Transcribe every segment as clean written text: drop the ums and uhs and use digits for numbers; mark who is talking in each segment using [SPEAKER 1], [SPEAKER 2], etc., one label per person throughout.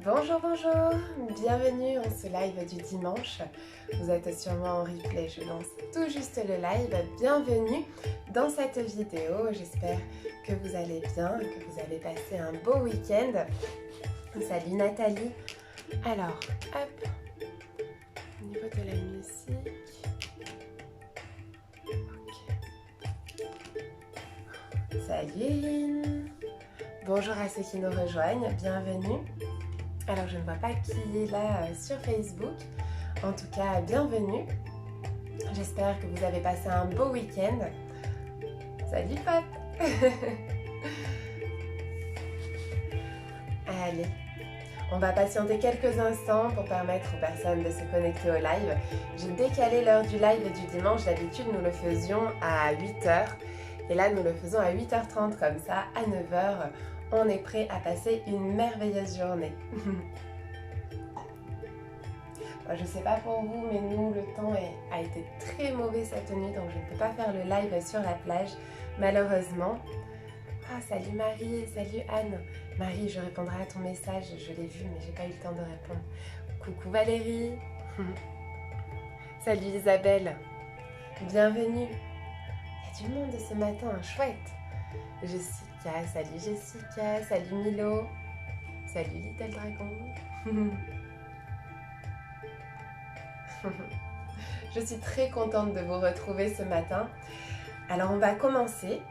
[SPEAKER 1] Bonjour, bonjour, bienvenue en ce live du dimanche. Vous êtes sûrement en replay, je lance tout juste le live. Bienvenue dans cette vidéo, j'espère que vous allez bien, que vous avez passé un beau week-end. Salut Nathalie. Alors, hop, au niveau de la musique. Ok. Salut Eline. Bonjour à ceux qui nous rejoignent, bienvenue. Alors je ne vois pas qui est là sur Facebook, en tout cas bienvenue. J'espère que vous avez passé un beau week-end. Salut Pat. Allez, on va patienter quelques instants pour permettre aux personnes de se connecter au live. J'ai décalé l'heure du live du dimanche, d'habitude nous le faisions à 8h. Et là nous le faisons à 8h30 comme ça, à 9h. On est prêt à passer une merveilleuse journée. Je ne sais pas pour vous, mais nous, le temps a été très mauvais cette nuit, donc je ne peux pas faire le live sur la plage, malheureusement. Ah, salut Marie, salut Anne. Marie, je répondrai à ton message, je l'ai vu, mais j'ai pas eu le temps de répondre. Coucou Valérie. Salut Isabelle. Bienvenue. Il y a du monde ce matin, chouette. Jessica, salut Jessica, salut Milo, salut Little Dragon. Je suis très contente de vous retrouver ce matin. Alors on va commencer,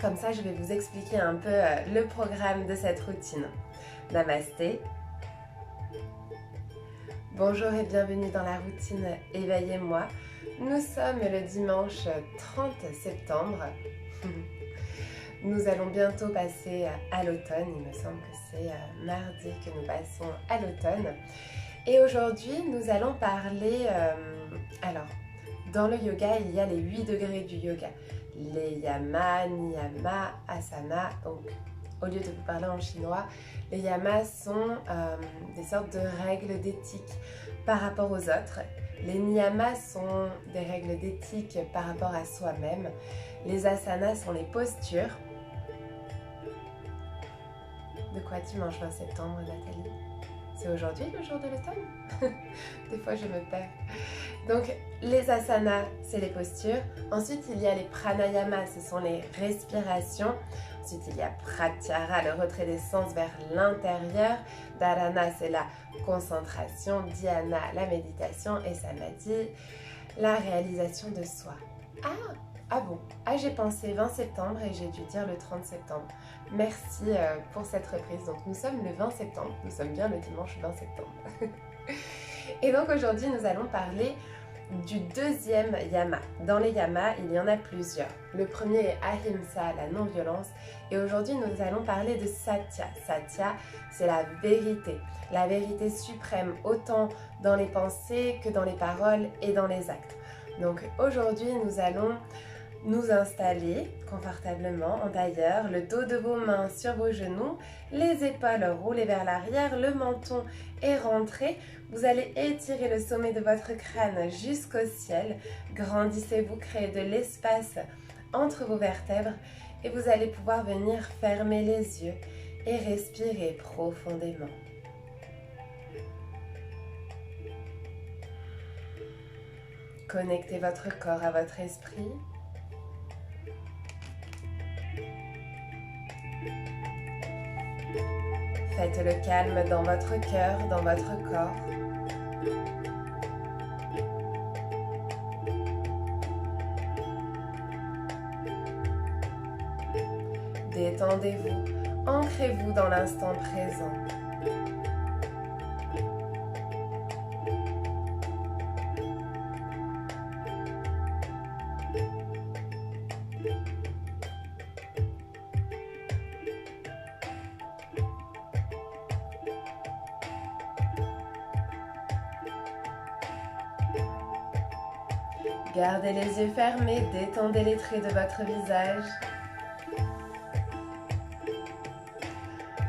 [SPEAKER 1] comme ça je vais vous expliquer un peu le programme de cette routine. Namasté. Bonjour et bienvenue dans la routine Éveillez-moi. Nous sommes le dimanche 30 septembre. Nous allons bientôt passer à l'automne, il me semble que c'est mardi que nous passons à l'automne. Et aujourd'hui, nous allons parler, alors, dans le yoga, il y a les 8 degrés du yoga. Les yamas, niyama, asana, donc au lieu de vous parler en chinois, les yamas sont des sortes de règles d'éthique par rapport aux autres. Les niyamas sont des règles d'éthique par rapport à soi-même. Les asanas sont les postures. De quoi dimanche 20 septembre, Nathalie? C'est aujourd'hui le jour de l'automne? Des fois je me perds. Donc les asanas, c'est les postures. Ensuite il y a les pranayamas, ce sont les respirations. Ensuite il y a pratyahara, le retrait des sens vers l'intérieur. Dharana, c'est la concentration. Dhyana, la méditation. Et samadhi, la réalisation de soi. Ah bon, j'ai pensé 20 septembre et j'ai dû dire le 30 septembre. Merci pour cette reprise. Donc nous sommes le 20 septembre, nous sommes bien le dimanche 20 septembre. Et donc aujourd'hui nous allons parler du deuxième yama. Dans les yamas, il y en a plusieurs. Le premier est ahimsa, la non-violence. Et aujourd'hui nous allons parler de satya. Satya, c'est la vérité suprême, autant dans les pensées que dans les paroles et dans les actes. Donc aujourd'hui nous allons nous installer confortablement en tailleur, le dos de vos mains sur vos genoux, les épaules roulées vers l'arrière, le menton est rentré. Vous allez étirer le sommet de votre crâne jusqu'au ciel. Grandissez-vous, créez de l'espace entre vos vertèbres et vous allez pouvoir venir fermer les yeux et respirer profondément. Connectez votre corps à votre esprit. Faites le calme dans votre cœur, dans votre corps. Détendez-vous, ancrez-vous dans l'instant présent. Gardez les yeux fermés, détendez les traits de votre visage.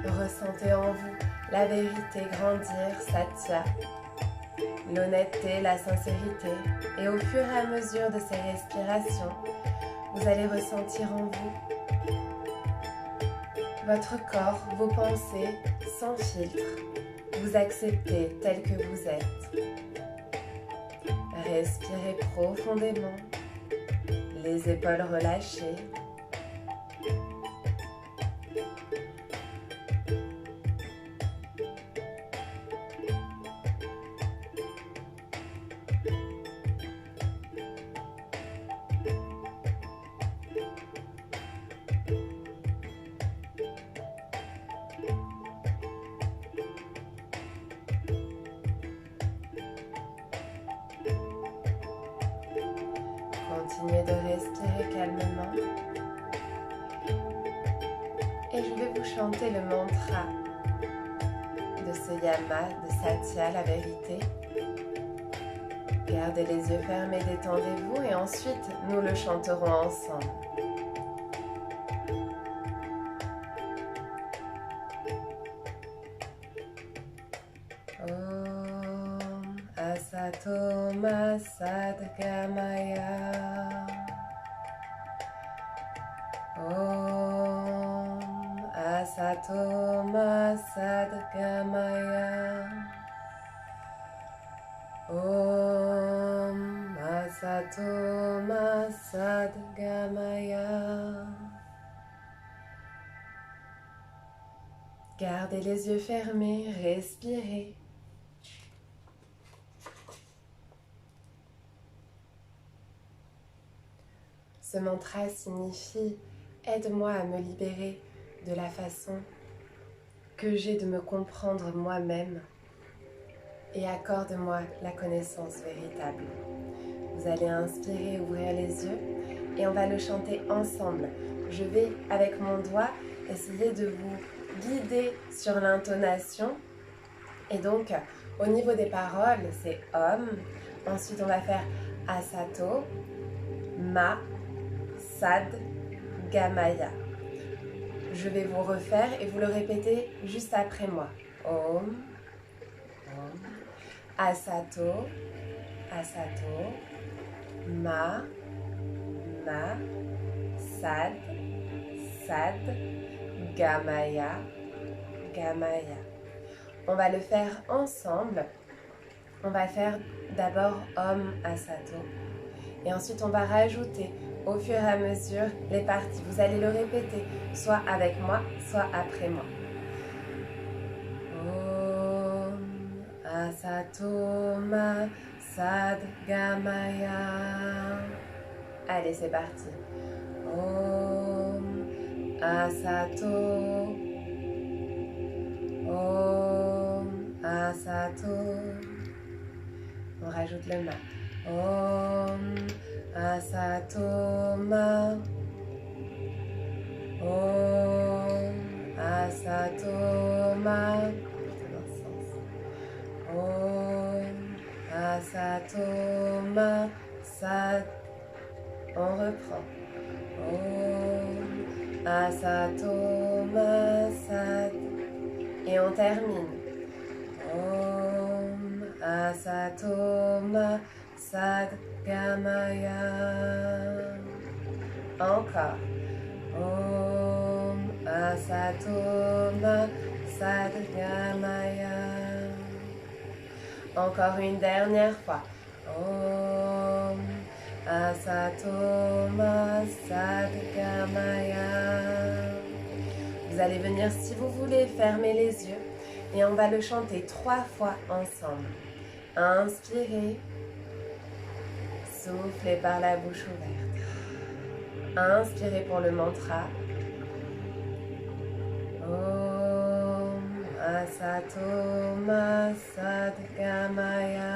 [SPEAKER 1] Ressentez en vous la vérité grandir, satya, l'honnêteté, la sincérité. Et au fur et à mesure de ces respirations, vous allez ressentir en vous votre corps, vos pensées sans filtre. vous accepter tel que vous êtes. Respirez profondément, les épaules relâchées. Continuez de respirer calmement. Et je vais vous chanter le mantra de ce yama, de Satya, la vérité. Gardez les yeux fermés, détendez-vous et ensuite nous le chanterons ensemble. Om Asato Ma Sadgamaya. Om Asato Ma Sadgamaya. Om Asato Ma Sadgamaya. Gardez les yeux fermés, respirez. Ce mantra signifie « Aide-moi à me libérer de la façon que j'ai de me comprendre moi-même et accorde-moi la connaissance véritable. » Vous allez inspirer, ouvrir les yeux et on va le chanter ensemble. Je vais, avec mon doigt, essayer de vous guider sur l'intonation. Et donc, au niveau des paroles, c'est Om. Ensuite, on va faire Asato, Ma, Sad, Gamaya. Je vais vous refaire et vous le répétez juste après moi. Om, Om, Asato, Asato, Ma, Sad, Sad, Gamaya, Gamaya. On va le faire ensemble. On va faire d'abord Om, Asato. Et ensuite, on va rajouter au fur et à mesure les parties. Vous allez le répéter, soit avec moi, soit après moi. Om Asato Ma Sadgamaya. Allez, c'est parti. Om Asato. Om Asato. On rajoute le Ma. Om Asato Ma. Om Asato Ma. Om Asato Ma Sad. On reprend. Om Asato Ma Sad. Et on termine. Om Asato Ma Sadgamaya. Encore. Om Asato Ma Sadgamaya. Encore une dernière fois. Om Asato Ma Sadgamaya. Vous allez venir, si vous voulez, fermer les yeux et on va le chanter 3 fois ensemble. Inspirez. Soufflez par la bouche ouverte. Inspirez pour le mantra. Om Asato Ma Sadgamaya.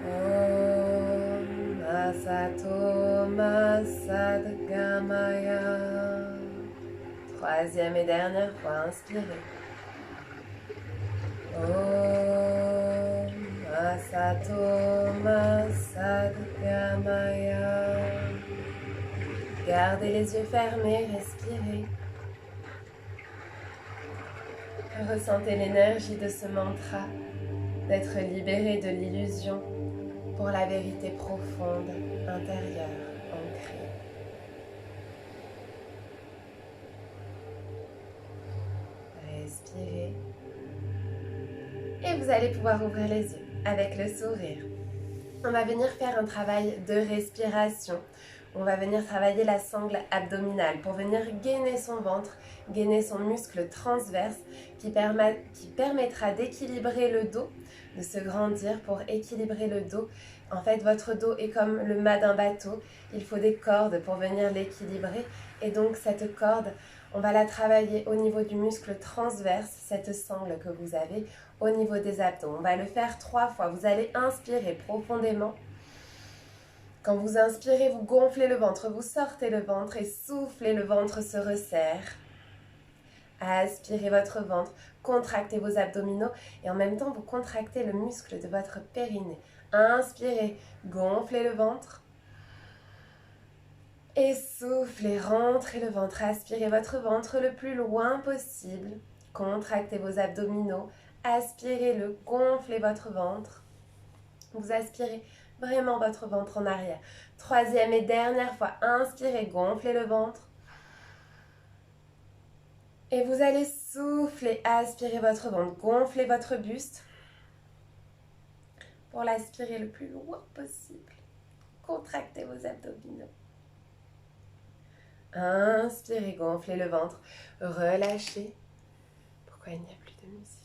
[SPEAKER 1] Om Asato Ma Sadgamaya. 3e et dernière fois, inspirez. Om Asato Ma Sadgamaya. Gardez les yeux fermés, respirez. Ressentez l'énergie de ce mantra, d'être libéré de l'illusion pour la vérité profonde, intérieure, ancrée. vous allez pouvoir ouvrir les yeux avec le sourire. On va venir faire un travail de respiration. On va venir travailler la sangle abdominale pour venir gainer son ventre, gainer son muscle transverse qui permettra d'équilibrer le dos, de se grandir pour équilibrer le dos. En fait, votre dos est comme le mât d'un bateau. Il faut des cordes pour venir l'équilibrer. Et donc, cette corde, on va la travailler au niveau du muscle transverse, cette sangle que vous avez, au niveau des abdos. On va le faire 3 fois. Vous allez inspirer profondément. Quand vous inspirez, vous gonflez le ventre, vous sortez le ventre et soufflez, le ventre se resserre. Aspirez votre ventre, contractez vos abdominaux et en même temps, vous contractez le muscle de votre périnée. Inspirez, gonflez le ventre. Et soufflez, rentrez le ventre, aspirez votre ventre le plus loin possible. Contractez vos abdominaux, aspirez-le, gonflez votre ventre. Vous aspirez vraiment votre ventre en arrière. 3e et dernière fois, inspirez, gonflez le ventre. Et vous allez souffler, aspirer votre ventre, gonfler votre buste pour l'aspirer le plus loin possible. Contractez vos abdominaux. Inspirez, gonflez le ventre, relâchez. Pourquoi il n'y a plus de musique?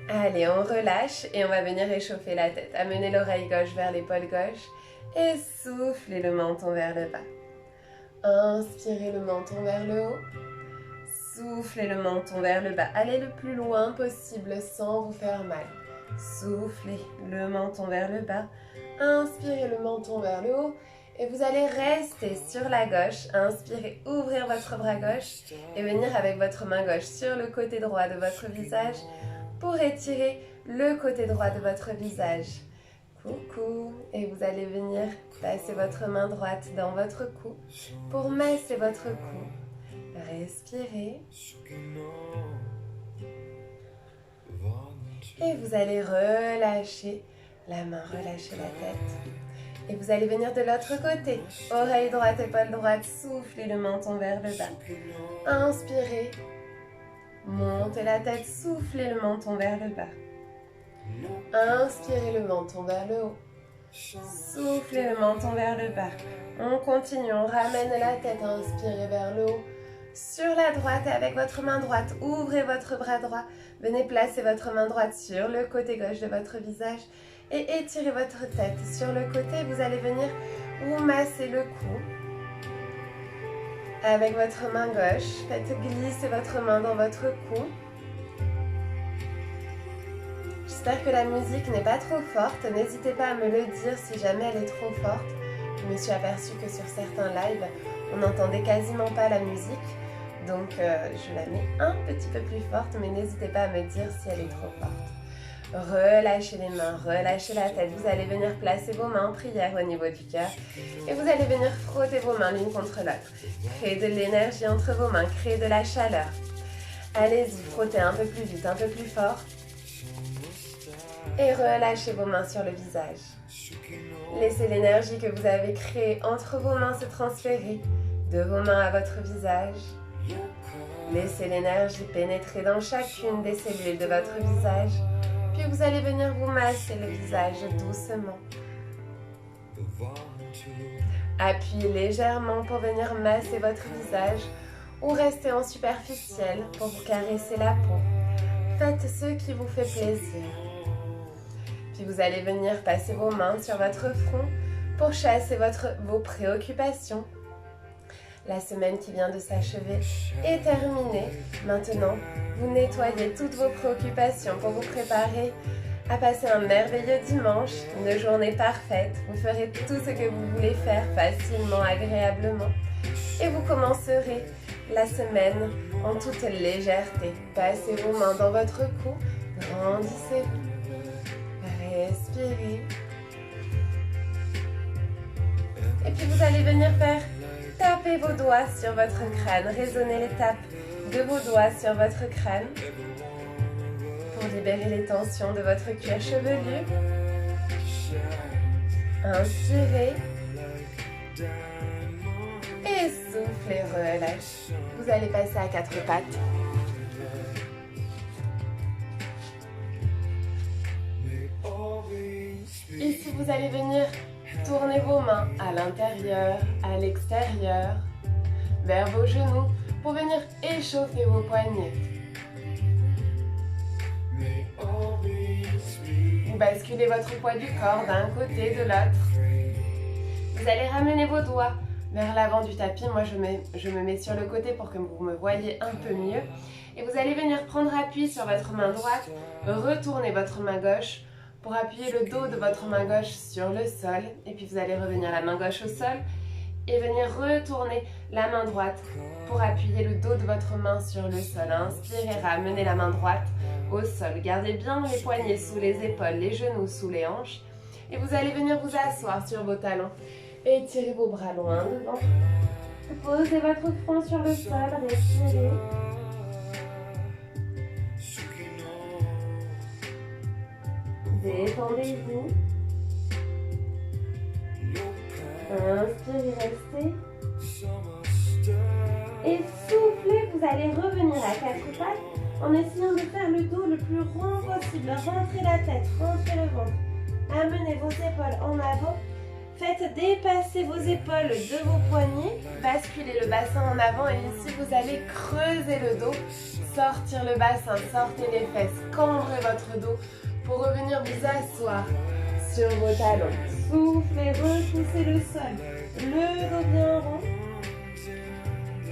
[SPEAKER 1] Allez, on relâche et on va venir réchauffer la tête. Amenez l'oreille gauche vers l'épaule gauche et soufflez le menton vers le bas. Inspirez le menton vers le haut. Soufflez le menton vers le bas. Allez le plus loin possible sans vous faire mal. Soufflez le menton vers le bas. Inspirez le menton vers le haut. Et vous allez rester sur la gauche. Inspirez, ouvrir votre bras gauche et venir avec votre main gauche sur le côté droit de votre visage pour étirer le côté droit de votre visage. Coucou. Et vous allez venir placer votre main droite dans votre cou pour masser votre cou. Respirez. Et vous allez relâcher la main, relâcher la tête. Et vous allez venir de l'autre côté. Oreille droite, épaule droite, soufflez le menton vers le bas. Inspirez. Montez la tête, soufflez le menton vers le bas. Inspirez le menton vers le haut. Soufflez le menton vers le bas. On continue, on ramène la tête, inspirez vers le haut. Sur la droite et avec votre main droite, ouvrez votre bras droit. Venez placer votre main droite sur le côté gauche de votre visage et étirez votre tête. Sur le côté, vous allez venir vous masser le cou. Avec votre main gauche, faites glisser votre main dans votre cou. J'espère que la musique n'est pas trop forte. N'hésitez pas à me le dire si jamais elle est trop forte. Je me suis aperçue que sur certains lives, on n'entendait quasiment pas la musique. Donc je la mets un petit peu plus forte, mais n'hésitez pas à me dire si elle est trop forte. Relâchez les mains, relâchez la tête. Vous allez venir placer vos mains en prière au niveau du cœur. Et vous allez venir frotter vos mains l'une contre l'autre. Créez de l'énergie entre vos mains, créez de la chaleur. Allez-y, frottez un peu plus vite, un peu plus fort. Et relâchez vos mains sur le visage. Laissez l'énergie que vous avez créée entre vos mains se transférer de vos mains à votre visage. Laissez l'énergie pénétrer dans chacune des cellules de votre visage. Puis vous allez venir vous masser le visage doucement. Appuyez légèrement pour venir masser votre visage ou restez en superficiel pour vous caresser la peau. Faites ce qui vous fait plaisir. Puis vous allez venir passer vos mains sur votre front pour chasser vos préoccupations. La semaine qui vient de s'achever est terminée. Maintenant, vous nettoyez toutes vos préoccupations pour vous préparer à passer un merveilleux dimanche, une journée parfaite. Vous ferez tout ce que vous voulez faire facilement, agréablement. Et vous commencerez la semaine en toute légèreté. Passez vos mains dans votre cou, grandissez-vous. Respirez. Et puis vous allez venir faire taper vos doigts sur votre crâne, résonner les tapes de vos doigts sur votre crâne pour libérer les tensions de votre cuir chevelu. Inspirez et soufflez, relâchez. Vous allez passer à 4 pattes. Ici, vous allez venir tourner vos mains à l'intérieur, à l'extérieur, vers vos genoux pour venir échauffer vos poignets. Vous basculez votre poids du corps d'un côté, de l'autre. Vous allez ramener vos doigts vers l'avant du tapis. Moi, je me mets sur le côté pour que vous me voyez un peu mieux. Et vous allez venir prendre appui sur votre main droite, retourner votre main gauche pour appuyer le dos de votre main gauche sur le sol. Et puis vous allez revenir la main gauche au sol et venir retourner la main droite pour appuyer le dos de votre main sur le sol. Inspirez, ramenez la main droite au sol. Gardez bien les poignets sous les épaules, les genoux sous les hanches. Et vous allez venir vous asseoir sur vos talons. Étirez vos bras loin devant. Posez votre front sur le sol, respirez. Détendez-vous. Inspirez, restez. Et soufflez, vous allez revenir à quatre pattes en essayant de faire le dos le plus rond possible. Rentrez la tête, rentrez le ventre. Amenez vos épaules en avant. Faites dépasser vos épaules de vos poignets. Basculez le bassin en avant et ici vous allez creuser le dos. Sortir le bassin, sortez les fesses, cambrez votre dos pour revenir vous asseoir sur vos talons. Soufflez, repoussez le sol. Le dos bien rond.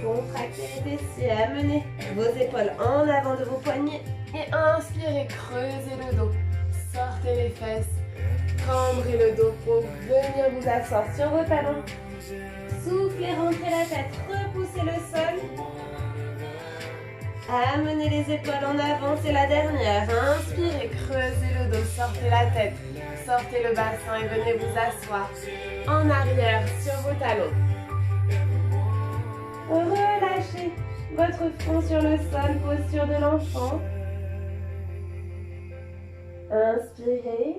[SPEAKER 1] Contractez les fessiers, amenez vos épaules en avant de vos poignets et inspirez, creusez le dos. Sortez les fesses. Cambrez le dos pour venir vous asseoir sur vos talons. Soufflez, rentrez la tête, repoussez le sol. Amenez les épaules en avant, c'est la dernière. Inspirez, creusez le dos, sortez la tête, sortez le bassin et venez vous asseoir en arrière sur vos talons. Relâchez votre front sur le sol, posture de l'enfant. Inspirez.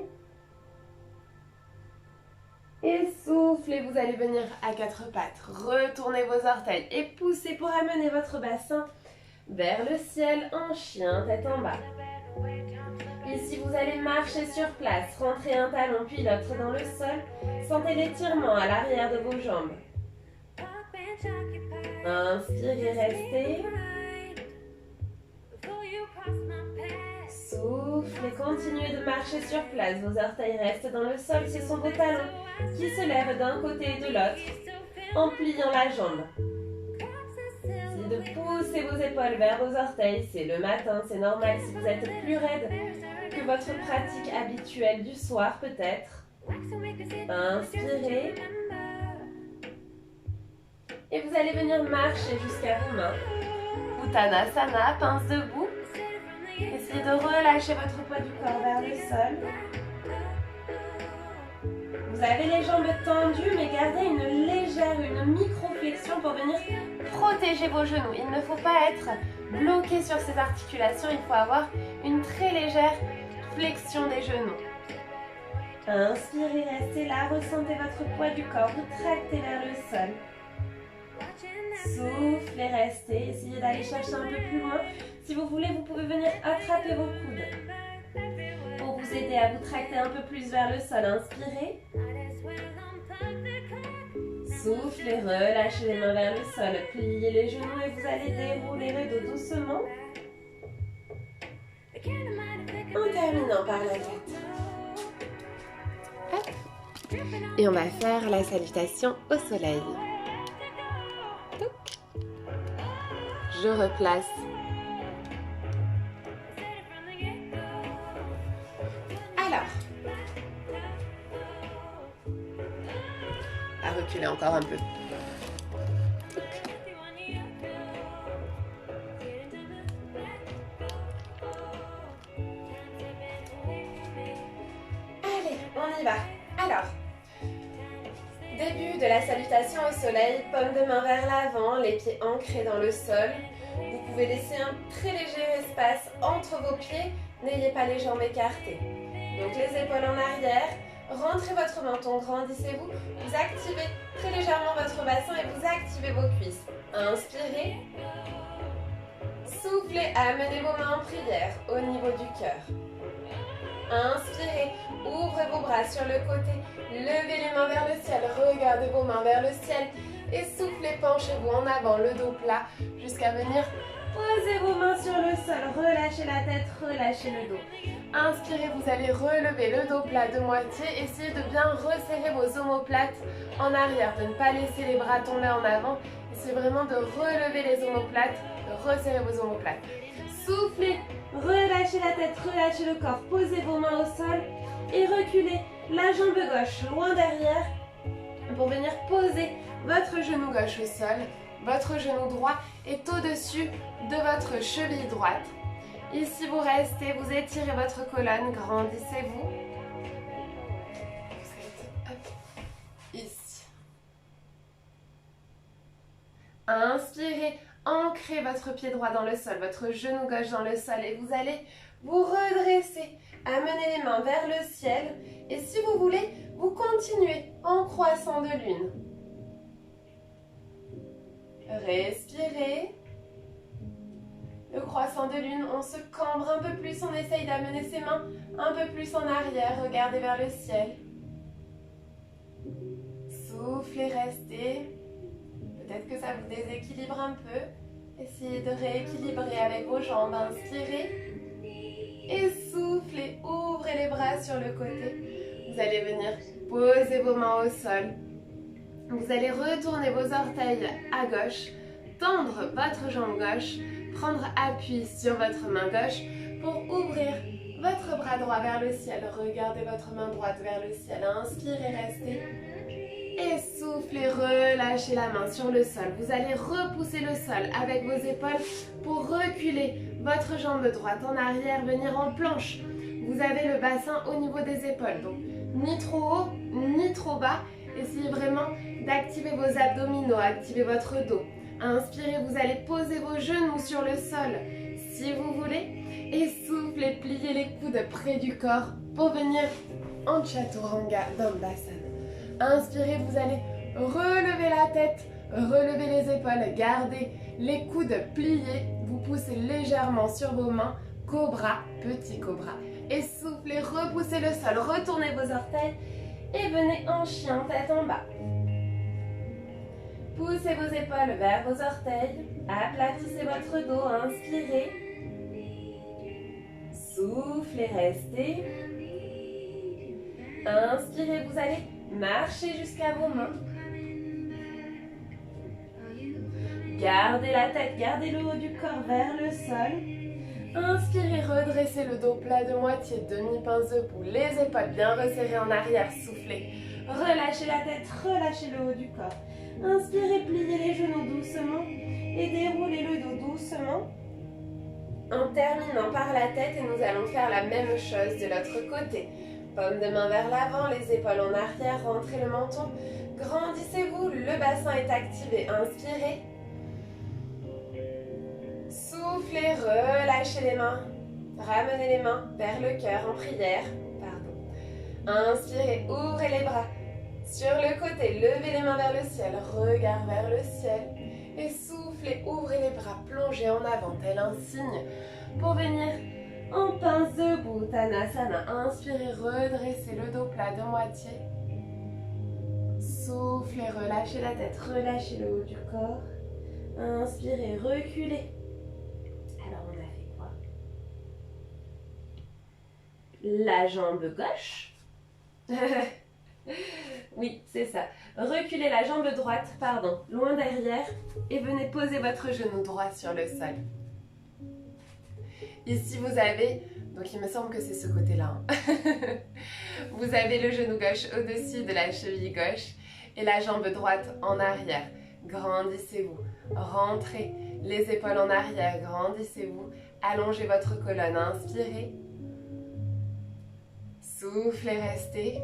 [SPEAKER 1] Et soufflez, vous allez venir à quatre pattes. Retournez vos orteils et poussez pour amener votre bassin vers le ciel en chien, tête en bas. Ici, vous allez marcher sur place. Rentrez un talon puis l'autre dans le sol. Sentez l'étirement à l'arrière de vos jambes. Inspirez, restez. Soufflez, continuez de marcher sur place. Vos orteils restent dans le sol. Ce sont vos talons qui se lèvent d'un côté et de l'autre en pliant la jambe. Essayez de pousser vos épaules vers vos orteils. C'est le matin, c'est normal si vous êtes plus raide que votre pratique habituelle du soir peut-être. Inspirez. Et vous allez venir marcher jusqu'à vos mains. Uttanasana, pince debout. Essayez de relâcher votre poids du corps vers le sol. Vous avez les jambes tendues, mais gardez une micro-flexion pour venir protéger vos genoux. Il ne faut pas être bloqué sur ces articulations, il faut avoir une très légère flexion des genoux. Inspirez, restez là, ressentez votre poids du corps, vous tractez vers le sol. Soufflez, restez, essayez d'aller chercher un peu plus loin. Si vous voulez, vous pouvez venir attraper vos coudes pour vous aider à vous tracter un peu plus vers le sol. Inspirez. Soufflez, relâchez les mains vers le sol. Pliez les genoux et vous allez dérouler le dos doucement. En terminant par la tête. Hop. Et on va faire la salutation au soleil. Je replace. Alors, à reculer encore un peu. Allez, on y va. Alors, début de la salutation au soleil, paume de main vers l'avant, les pieds ancrés dans le sol. Vous pouvez laisser un très léger espace entre vos pieds, n'ayez pas les jambes écartées. Donc les épaules en arrière, rentrez votre menton, grandissez-vous, vous activez très légèrement votre bassin et vous activez vos cuisses. Inspirez, soufflez, amenez vos mains en prière au niveau du cœur. Inspirez, ouvrez vos bras sur le côté, levez les mains vers le ciel, regardez vos mains vers le ciel et soufflez, penchez-vous en avant, le dos plat, jusqu'à venir poser vos mains sur le sol, relâchez la tête, relâchez le dos. Inspirez, vous allez relever le dos plat de moitié, essayez de bien resserrer vos omoplates en arrière, de ne pas laisser les bras tomber en avant, essayez vraiment de relever les omoplates, de resserrer vos omoplates. Soufflez, relâchez la tête, relâchez le corps, posez vos mains au sol et reculez la jambe gauche loin derrière pour venir poser votre genou gauche au sol. Votre genou droit est au-dessus de votre cheville droite. Ici, vous restez, vous étirez votre colonne, grandissez-vous. Vous êtes ici. Inspirez, ancrez votre pied droit dans le sol, votre genou gauche dans le sol et vous allez vous redresser. Amenez les mains vers le ciel et si vous voulez, vous continuez en croissant de lune. Respirez. Le croissant de lune, on se cambre un peu plus, on essaye d'amener ses mains un peu plus en arrière, regardez vers le ciel. Soufflez, restez. Peut-être que ça vous déséquilibre un peu. Essayez de rééquilibrer avec vos jambes, inspirez. Et soufflez, ouvrez les bras sur le côté. Vous allez venir poser vos mains au sol. Vous allez retourner vos orteils à gauche, tendre votre jambe gauche, prendre appui sur votre main gauche pour ouvrir votre bras droit vers le ciel. Regardez votre main droite vers le ciel. Inspirez, restez. Et soufflez, relâchez la main sur le sol. Vous allez repousser le sol avec vos épaules pour reculer votre jambe droite en arrière, venir en planche. Vous avez le bassin au niveau des épaules, donc ni trop haut, ni trop bas. Essayez vraiment d'activer vos abdominaux, activez votre dos. Inspirez, vous allez poser vos genoux sur le sol si vous voulez. Et soufflez, pliez les coudes près du corps pour venir en Chaturanga Dandasana. Inspirez, vous allez relever la tête, relever les épaules, gardez les coudes pliés. Vous poussez légèrement sur vos mains, cobra, petit cobra. Et soufflez, repoussez le sol, retournez vos orteils et venez en chien, tête en bas. Poussez vos épaules vers vos orteils, aplatissez votre dos, inspirez. Soufflez, restez. Inspirez, vous allez marcher jusqu'à vos mains. Gardez la tête, gardez le haut du corps vers le sol. Inspirez, redressez le dos plat de moitié, demi-pince debout, les épaules bien resserrées en arrière, soufflez. Relâchez la tête, relâchez le haut du corps. Inspirez, pliez les genoux doucement et déroulez le dos doucement. En terminant par la tête, et nous allons faire la même chose de l'autre côté. Paume de main vers l'avant, les épaules en arrière, rentrez le menton. Grandissez-vous, le bassin est activé. Inspirez. Soufflez, relâchez les mains. Ramenez les mains vers le cœur en prière. Inspirez, ouvrez les bras. Sur le côté, levez les mains vers le ciel. Regard vers le ciel. Et soufflez, ouvrez les bras, plongez en avant, tel un signe. Pour venir en pince debout, Tanasana. Inspirez, redressez le dos plat de moitié. Soufflez, relâchez la tête, relâchez le haut du corps. Inspirez, reculez. Alors on a fait quoi? La jambe gauche. Oui, c'est ça. Reculez la jambe droite, pardon, loin derrière et venez poser votre genou droit sur le sol. Ici, vous avez, donc il me semble que c'est ce côté-là. Hein. Vous avez le genou gauche au-dessus de la cheville gauche et la jambe droite en arrière. Grandissez-vous, rentrez les épaules en arrière, grandissez-vous, allongez votre colonne, inspirez. Soufflez, restez.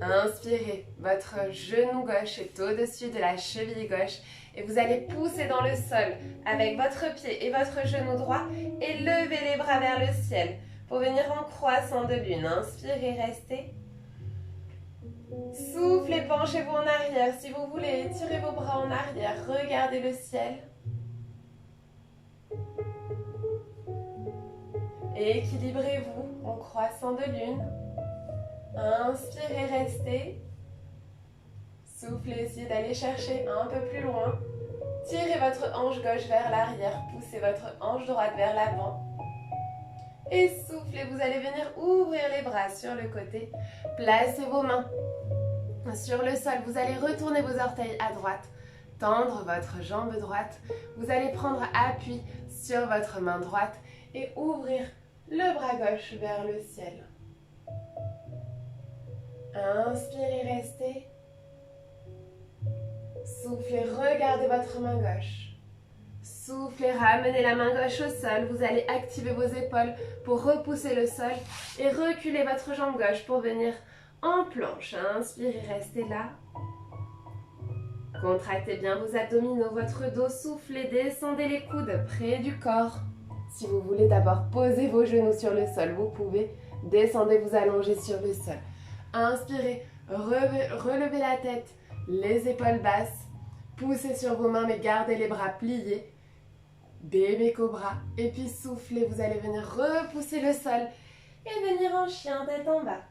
[SPEAKER 1] Inspirez, votre genou gauche est au-dessus de la cheville gauche et vous allez pousser dans le sol avec votre pied et votre genou droit et lever les bras vers le ciel pour venir en croissant de lune. Inspirez, restez. Soufflez, penchez-vous en arrière si vous voulez, tirez vos bras en arrière, regardez le ciel. Équilibrez-vous en croissant de lune. Inspirez, restez. Soufflez, essayez d'aller chercher un peu plus loin. Tirez votre hanche gauche vers l'arrière, poussez votre hanche droite vers l'avant. Et soufflez, vous allez venir ouvrir les bras sur le côté. Placez vos mains sur le sol, vous allez retourner vos orteils à droite. Tendre votre jambe droite. Vous allez prendre appui sur votre main droite et ouvrir le bras gauche vers le ciel. Inspirez, restez. Soufflez, regardez votre main gauche. Soufflez, ramenez la main gauche au sol. Vous allez activer vos épaules pour repousser le sol et reculer votre jambe gauche pour venir en planche. Inspirez, restez là. Contractez bien vos abdominaux, votre dos. Soufflez, descendez les coudes près du corps. Si vous voulez d'abord poser vos genoux sur le sol, vous pouvez. Descendez, vous allongez sur le sol. Inspirez, relevez la tête, les épaules basses. Poussez sur vos mains mais gardez les bras pliés. Bébé cobra. Et puis soufflez, vous allez venir repousser le sol et venir en chien tête en bas.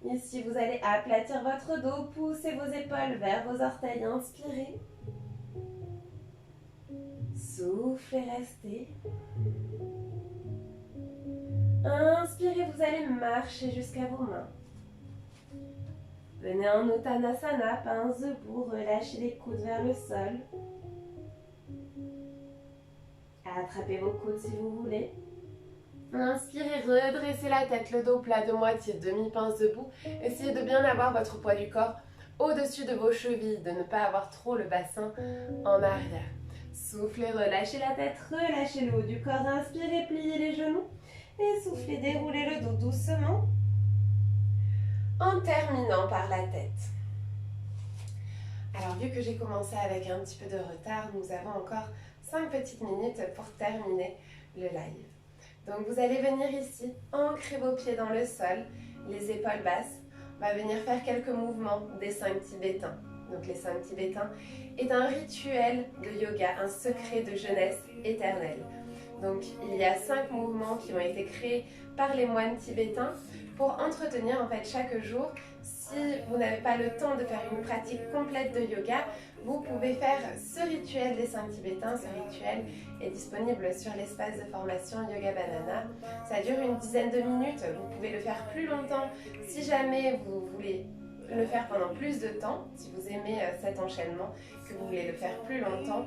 [SPEAKER 1] Ici, vous allez aplatir votre dos, poussez vos épaules vers vos orteils, inspirez. Soufflez, restez. Inspirez, vous allez marcher jusqu'à vos mains. Venez en Uttanasana, pince debout, relâchez les coudes vers le sol. Attrapez vos coudes si vous voulez. Inspirez, redressez la tête, le dos plat de moitié, demi-pince debout. Essayez de bien avoir votre poids du corps au-dessus de vos chevilles, de ne pas avoir trop le bassin en arrière. Soufflez, relâchez la tête, relâchez le haut du corps. Inspirez, pliez les genoux. Et soufflez, déroulez le dos doucement. En terminant par la tête. Alors, vu que j'ai commencé avec un petit peu de retard, nous avons encore 5 petites minutes pour terminer le live. Donc, vous allez venir ici, ancrer vos pieds dans le sol, les épaules basses. On va venir faire quelques mouvements des 5 tibétains. Donc, les 5 tibétains est un rituel de yoga, un secret de jeunesse éternelle. Donc, il y a 5 mouvements qui ont été créés par les moines tibétains pour entretenir en fait chaque jour. Si vous n'avez pas le temps de faire une pratique complète de yoga, vous pouvez faire ce rituel des 5 tibétains. Ce rituel est disponible sur l'espace de formation Yoga Banana. Ça dure une dizaine de minutes. Vous pouvez le faire plus longtemps si jamais vous voulez le faire pendant plus de temps. Si vous aimez cet enchaînement, que vous voulez le faire plus longtemps,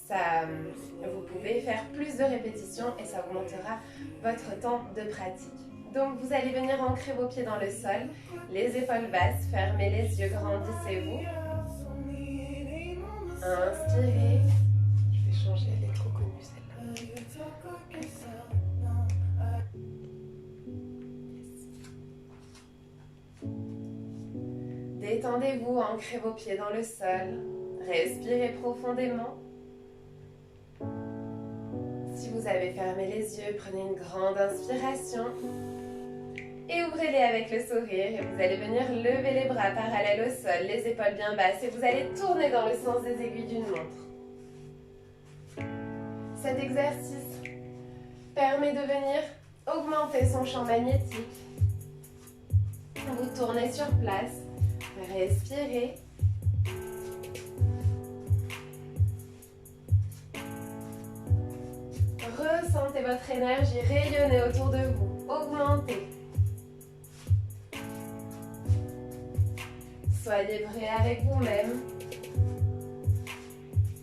[SPEAKER 1] vous pouvez faire plus de répétitions et ça augmentera votre temps de pratique. Donc vous allez venir ancrer vos pieds dans le sol, les épaules basses, fermez les yeux, grandissez-vous. Inspirez. Je vais changer, elle est trop connue celle-là. Détendez-vous, ancrez vos pieds dans le sol. Respirez profondément. Si vous avez fermé les yeux, prenez une grande inspiration. Et ouvrez-les avec le sourire et vous allez venir lever les bras parallèles au sol, les épaules bien basses et vous allez tourner dans le sens des aiguilles d'une montre. Cet exercice permet de venir augmenter son champ magnétique. Vous tournez sur place, respirez. Ressentez votre énergie rayonner autour de vous, augmentez. Soyez vrai avec vous-même.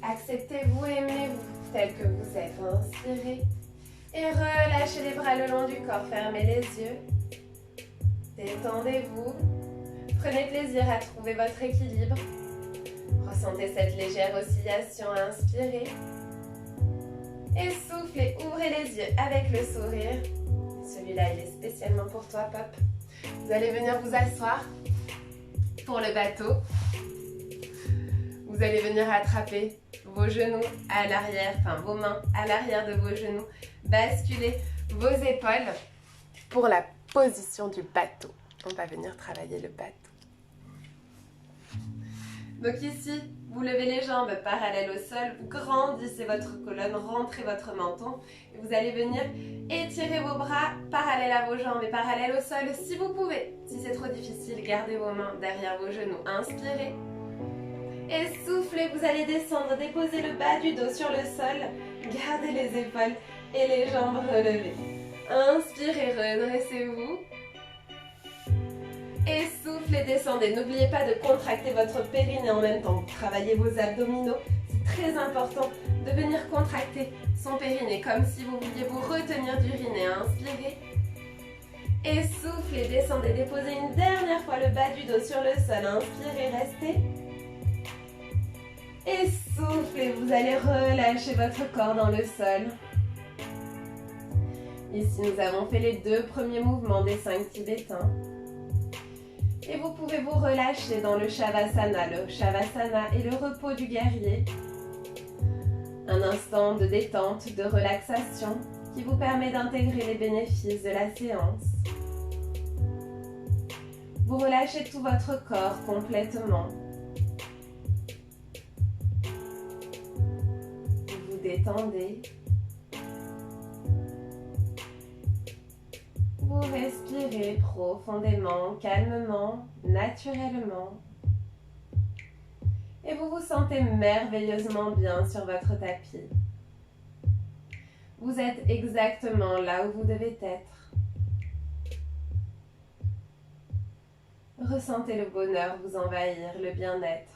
[SPEAKER 1] Acceptez-vous, aimez-vous tel que vous êtes. Inspirez et relâchez les bras le long du corps. Fermez les yeux. Détendez-vous. Prenez plaisir à trouver votre équilibre. Ressentez cette légère oscillation. Inspirez. Et soufflez. Ouvrez les yeux avec le sourire. Celui-là, il est spécialement pour toi, Pop. Vous allez venir vous asseoir pour le bateau. Vous allez venir attraper vos genoux à l'arrière, enfin vos mains à l'arrière de vos genoux. Basculez vos épaules pour la position du bateau. On va venir travailler le bateau. Donc ici, Vous levez les jambes parallèles au sol, vous grandissez votre colonne, rentrez votre menton. Et vous allez venir étirer vos bras parallèles à vos jambes et parallèles au sol si vous pouvez. Si c'est trop difficile, gardez vos mains derrière vos genoux. Inspirez. Et soufflez, vous allez descendre, déposez le bas du dos sur le sol. Gardez les épaules et les jambes relevées. Inspirez, redressez-vous. Et soufflez, descendez. N'oubliez pas de contracter votre périnée en même temps. Travaillez vos abdominaux. C'est très important de venir contracter son périnée comme si vous vouliez vous retenir d'uriner. Inspirez. Et soufflez, descendez. Déposez une dernière fois le bas du dos sur le sol. Inspirez, restez. Et soufflez, vous allez relâcher votre corps dans le sol. Ici, nous avons fait les 2 premiers mouvements des 5 tibétains. Et vous pouvez vous relâcher dans le Shavasana. Le Shavasana est le repos du guerrier. Un instant de détente, de relaxation qui vous permet d'intégrer les bénéfices de la séance. Vous relâchez tout votre corps complètement. Vous vous détendez. Vous respirez profondément, calmement, naturellement. Et vous vous sentez merveilleusement bien sur votre tapis. Vous êtes exactement là où vous devez être. Ressentez le bonheur vous envahir, le bien-être.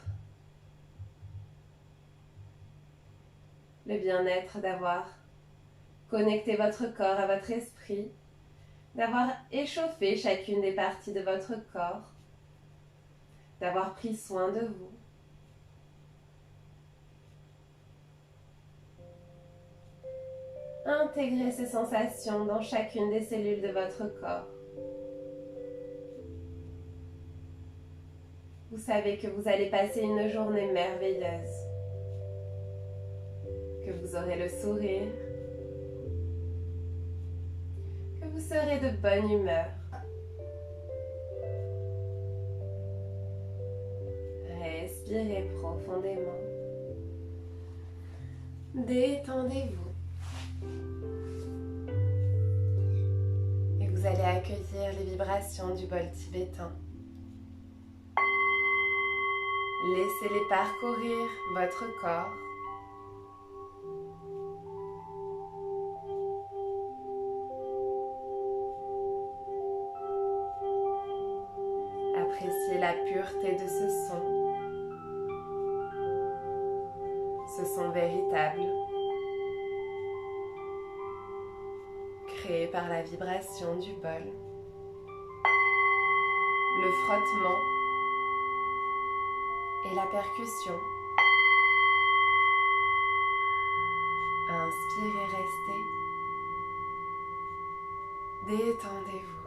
[SPEAKER 1] Le bien-être d'avoir connecté votre corps à votre esprit, d'avoir échauffé chacune des parties de votre corps, d'avoir pris soin de vous. Intégrez ces sensations dans chacune des cellules de votre corps. Vous savez que vous allez passer une journée merveilleuse, que vous aurez le sourire, que vous serez de bonne humeur. Respirez profondément. Détendez-vous. Et vous allez accueillir les vibrations du bol tibétain. Laissez-les parcourir votre corps. Appréciez la pureté de ce son véritable, créé par la vibration du bol, le frottement et la percussion. Inspirez, restez. Détendez-vous.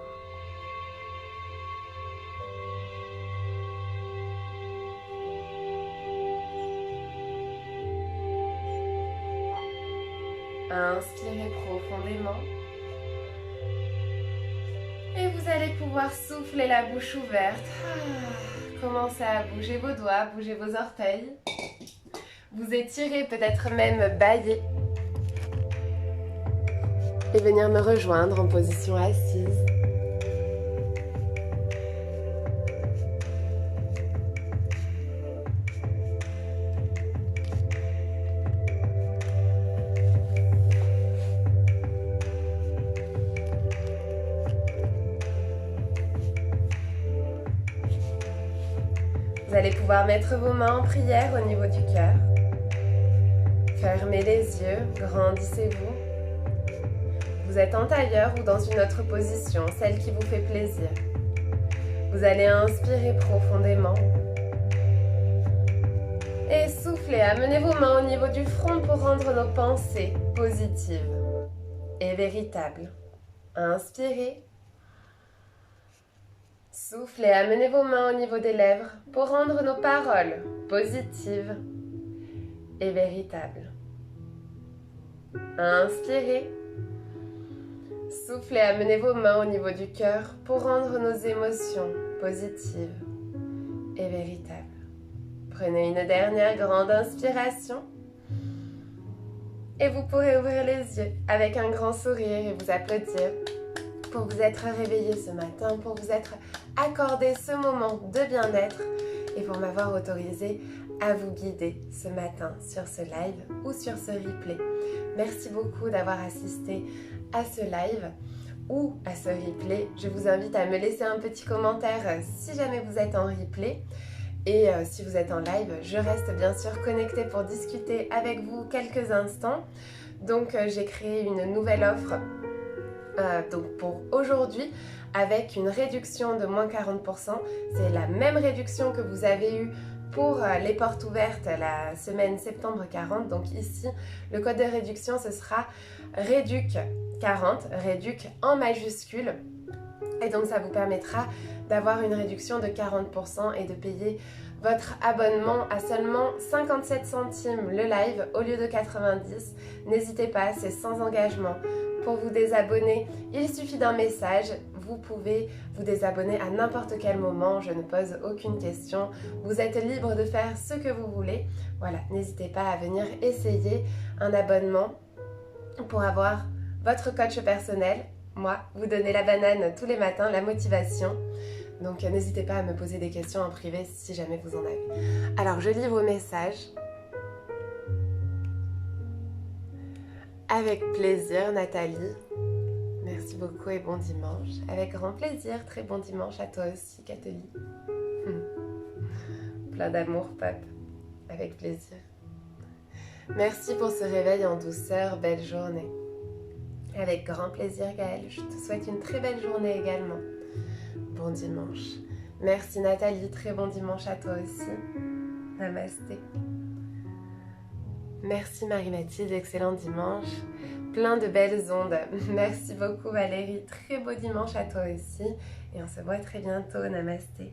[SPEAKER 1] Inspirez profondément. Et vous allez pouvoir souffler la bouche ouverte. Commencez à bouger vos doigts, bouger vos orteils. Vous étirez, peut-être même bâiller. Et venir me rejoindre en position assise. Vous allez pouvoir mettre vos mains en prière au niveau du cœur. Fermez les yeux, grandissez-vous. Vous êtes en tailleur ou dans une autre position, celle qui vous fait plaisir. Vous allez inspirer profondément. Et soufflez, amenez vos mains au niveau du front pour rendre nos pensées positives et véritables. Inspirez. Soufflez, amenez vos mains au niveau des lèvres pour rendre nos paroles positives et véritables. Inspirez. Soufflez, amenez vos mains au niveau du cœur pour rendre nos émotions positives et véritables. Prenez une dernière grande inspiration. Et vous pourrez ouvrir les yeux avec un grand sourire et vous applaudir pour vous être réveillé ce matin, pour vous être accordé ce moment de bien-être et pour m'avoir autorisé à vous guider ce matin sur ce live ou sur ce replay. Merci beaucoup d'avoir assisté à ce live ou à ce replay. Je vous invite à me laisser un petit commentaire si jamais vous êtes en replay. Et si vous êtes en live, je reste bien sûr connectée pour discuter avec vous quelques instants. Donc j'ai créé une nouvelle offre donc pour aujourd'hui avec une réduction de moins 40%. C'est la même réduction que vous avez eue pour les portes ouvertes la semaine septembre 40. Donc ici, le code de réduction, ce sera REDUC40, REDUC en majuscule. Et donc ça vous permettra d'avoir une réduction de 40% et de payer votre abonnement à seulement 57 centimes le live au lieu de 90. N'hésitez pas, c'est sans engagement. Pour vous désabonner, il suffit d'un message. Vous pouvez vous désabonner à n'importe quel moment. Je ne pose aucune question. Vous êtes libre de faire ce que vous voulez. Voilà, n'hésitez pas à venir essayer un abonnement pour avoir votre coach personnel. Moi, vous donnez la banane tous les matins, la motivation. Donc n'hésitez pas à me poser des questions en privé si jamais vous en avez. Alors je lis vos messages. Avec plaisir, Nathalie. Merci beaucoup et bon dimanche. Avec grand plaisir, très bon dimanche à toi aussi, Catherine. Plein d'amour, Pape. Avec plaisir. Merci pour ce réveil en douceur, belle journée. Avec grand plaisir, Gaëlle. Je te souhaite une très belle journée également. Bon dimanche. Merci Nathalie, très bon dimanche à toi aussi. Namasté. Merci Marie-Mathilde, excellent dimanche. Plein de belles ondes. Merci beaucoup Valérie, très beau dimanche à toi aussi. Et on se voit très bientôt, namasté.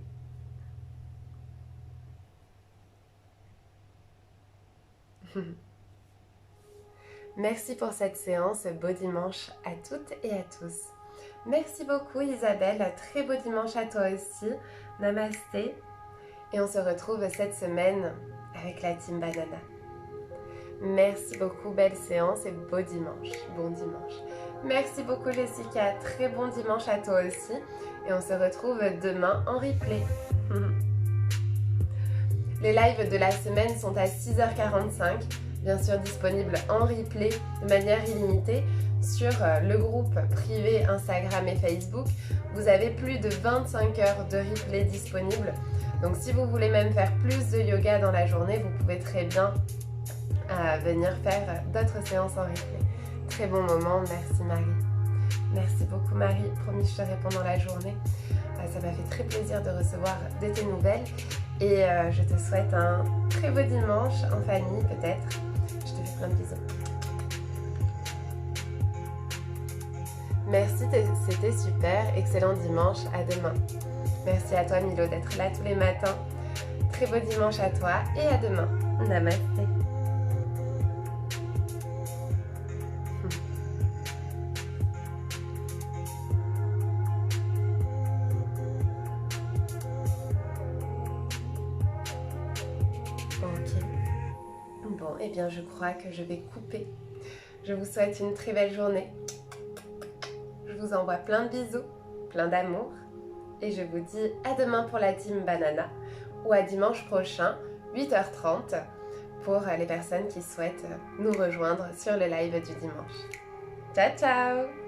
[SPEAKER 1] Merci pour cette séance, beau dimanche à toutes et à tous. Merci beaucoup Isabelle, très beau dimanche à toi aussi, namasté. Et on se retrouve cette semaine avec la team Banana. Merci beaucoup, belle séance et beau dimanche, bon dimanche. Merci beaucoup Jessica, très bon dimanche à toi aussi. Et on se retrouve demain en replay. Les lives de la semaine sont à 6h45, bien sûr disponibles en replay de manière illimitée. Sur le groupe privé Instagram et Facebook, vous avez plus de 25 heures de replay disponibles. Donc si vous voulez même faire plus de yoga dans la journée, vous pouvez très bien venir faire d'autres séances en replay. Très bon moment, merci Marie. Merci beaucoup Marie, promis je te réponds dans la journée. Ça m'a fait très plaisir de recevoir de tes nouvelles et je te souhaite un très beau dimanche en famille peut-être. Je te fais plein de bisous. Merci, c'était super. Excellent dimanche. À demain. Merci à toi, Milo, d'être là tous les matins. Très beau dimanche à toi et à demain. Namasté. Ok. Bon, eh bien, je crois que je vais couper. Je vous souhaite une très belle journée. Je vous envoie plein de bisous, plein d'amour et je vous dis à demain pour la team Banana ou à dimanche prochain 8h30 pour les personnes qui souhaitent nous rejoindre sur le live du dimanche. Ciao ciao!